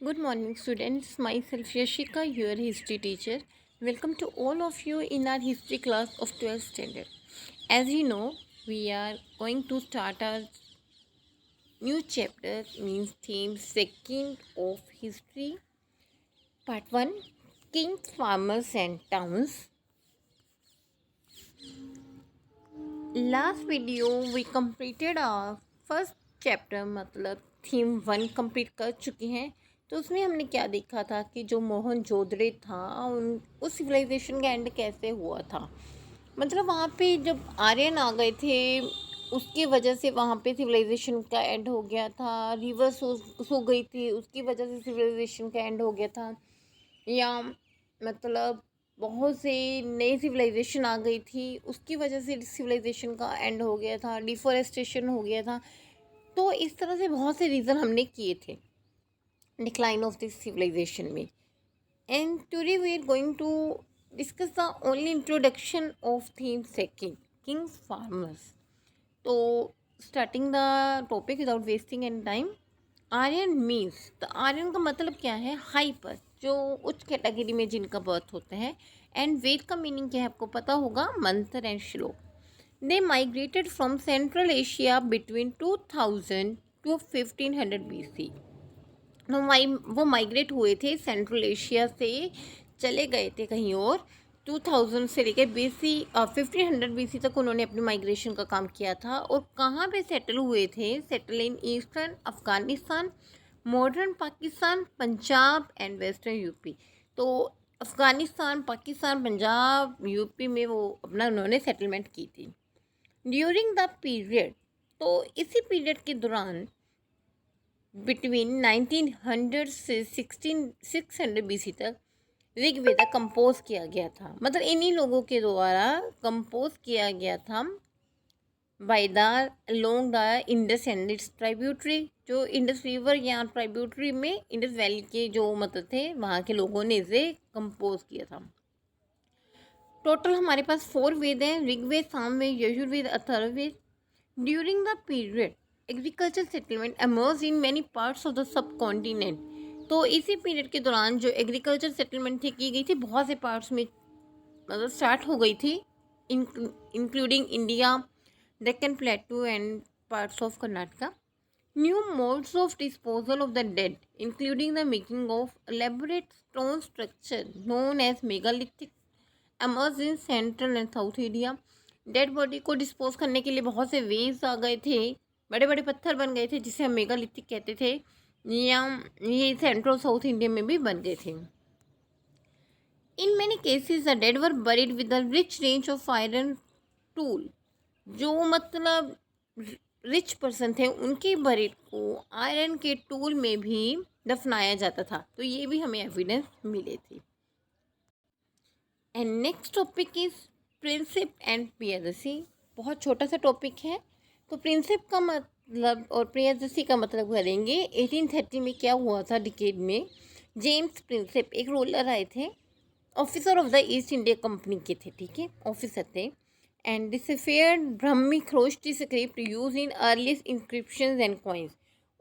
Good morning, students. Myself Yashika, your history teacher. Welcome to all of you in our history class of 12th standard. As you know, we are going to start our new chapter, means theme second of history, part 1, Kings, Farmers and Towns. Last video we completed our first chapter, मतलब theme 1 complete कर चुके हैं। तो उसमें हमने क्या देखा था कि जो मोहनजोदड़ो था उस सिविलाइजेशन का एंड कैसे हुआ था। मतलब वहाँ पे जब आर्यन आ गए थे उसकी वजह से वहाँ पे सिविलाइजेशन का एंड हो गया था। रिवर सो गई थी उसकी वजह से सिविलाइजेशन का एंड हो गया था। या मतलब बहुत से नई सिविलाइजेशन आ गई थी उसकी वजह से सिविलाइजेशन का एंड हो गया था, डिफॉरेस्टेशन हो गया था। तो इस तरह से बहुत से रीज़न हमने किए थे डिक्लाइन ऑफ दिस सिविलाइजेशन में। And today we are going to discuss the only introduction of theme second, kings farmers. तो starting the topic without wasting any time, Aryan means, तो आर्यन का मतलब क्या है? हाइपर, जो उच्च कैटेगरी में जिनका बर्थ होता है। एंड वेद का मीनिंग क्या है आपको पता होगा, mantra and shloka. They migrated from central Asia between 2000 to 1500 BC। वो माइग्रेट हुए थे सेंट्रल एशिया से, चले गए थे कहीं और। 2000 से लेकर 1500 BC तक उन्होंने अपनी माइग्रेशन का काम किया था। और कहाँ पे सेटल हुए थे? Settle in eastern Afghanistan, modern Pakistan, Punjab and western UP. तो अफ़गानिस्तान, पाकिस्तान, पंजाब, यूपी में वो अपना उन्होंने सेटलमेंट की थी ड्यूरिंग द पीरियड। तो इसी पीरियड के दौरान बिटवीन 1900 से 600 BC तक ऋग्वेद कंपोज किया गया था। मतलब इन्हीं लोगों के द्वारा कंपोज किया गया था by the along the Indus and it's tributary. जो इंडस रिवर या ट्राइब्यूटरी में इंडस वैली के जो मतलब थे वहाँ के लोगों ने इसे कंपोज किया था। टोटल हमारे पास 4 वेद हैं, Rigveda, Samaveda, Yajurveda, Atharvaveda. During the period agriculture settlement emerged in many parts of the subcontinent. तो इसी पीरियड के दौरान जो एग्रीकल्चर सेटलमेंट थी की गई थी बहुत से पार्ट्स में, मतलब स्टार्ट हो गई थी, including India, Deccan plateau and parts of Karnataka. New modes of disposal of the dead including the making of elaborate stone structure known as megalithic emerged in central and south India. Dead body को dispose करने के लिए बहुत से veg आ गए थे, बड़े बड़े पत्थर बन गए थे जिसे हम मेगालिथिक कहते थे, या ये सेंट्रल साउथ इंडिया में भी बन गए थे। In many cases the dead were buried with the rich range of iron tool. जो मतलब रिच पर्सन थे उनके बरीड को आयरन के टूल में भी दफनाया जाता था। तो ये भी हमें एविडेंस मिले थे। And next topic is Prinsep and Priyadarshi. बहुत छोटा सा टॉपिक है। तो प्रिंसिप का मतलब और प्रियदर्शी का मतलब करेंगे। 1830 में क्या हुआ था डिकेड में, जेम्स प्रिंसिप एक रूलर आए थे, officer of the East India Company के थे, ठीक है, ऑफिसर थे। And deciphered Brahmi Kharosthi script used in earliest inscriptions and coins.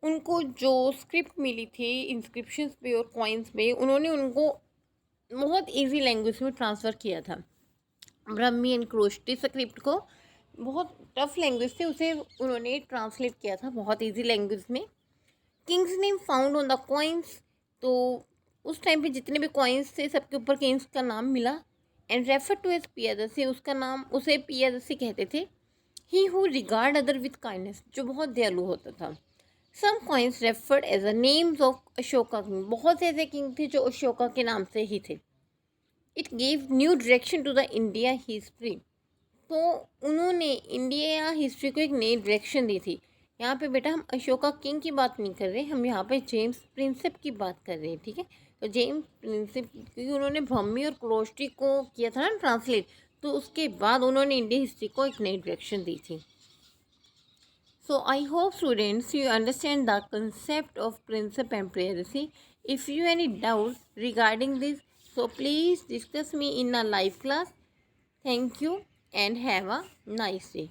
उनको जो स्क्रिप्ट मिली थी इंस्क्रिप्शंस पे और कॉइन्स पे, उन्होंने उनको बहुत इजी लैंग्वेज में ट्रांसफ़र किया था। ब्रह्मी एंड क्रोष्टी स्क्रिप्ट को बहुत टफ लैंग्वेज थे उसे उन्होंने ट्रांसलेट किया था बहुत इजी लैंग्वेज में। Kings name found on the coins. तो उस टाइम पे जितने भी कॉइन्स थे सबके ऊपर किंग्स का नाम मिला। And refer to as Piyadarshi, उसका नाम उसे पियादर्शी कहते थे। He who regard other with kindness, जो बहुत दयालु होता था। Some coins referred as a names of Ashoka king. बहुत से ऐसे किंग थे जो अशोका के नाम से ही थे। It gave new direction to the India history. तो उन्होंने इंडिया हिस्ट्री को एक नई डायरेक्शन दी थी। यहाँ पे बेटा हम अशोका किंग की बात नहीं कर रहे, हम यहाँ पे जेम्स प्रिंसिप की बात कर रहे हैं, ठीक है। तो जेम्स प्रिंसिप, क्योंकि उन्होंने ब्रह्मी और क्रोष्टी को किया था ना ट्रांसलेट, तो उसके बाद उन्होंने इंडिया हिस्ट्री को एक नई डायरेक्शन दी थी। So I hope students you understand the concept of princip and privacy. If you any doubt regarding this, so please discuss me in a live class. Thank you and have a nice day.